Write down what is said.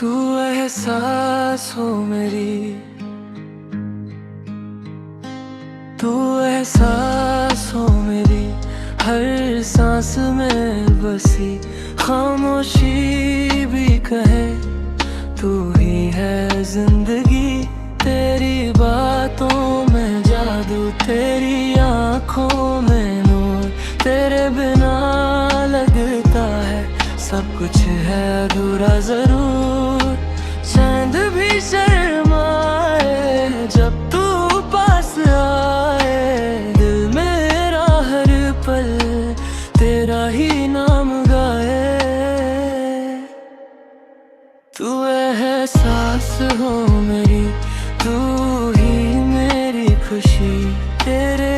तू एहसास हो मेरी, तू एहसास हो मेरी हर सांस में बसी। खामोशी भी कहे तू ही है जिंदगी। तेरी बातों में जादू, तेरी आंखों में नूर। तेरे बिना लगता है सब कुछ है अधूरा जरूर। चांद भी शर्माए जब तू पास आए। दिल मेरा हर पल तेरा ही नाम गाए। तू एहसास हो मेरी, तू ही मेरी खुशी। तेरे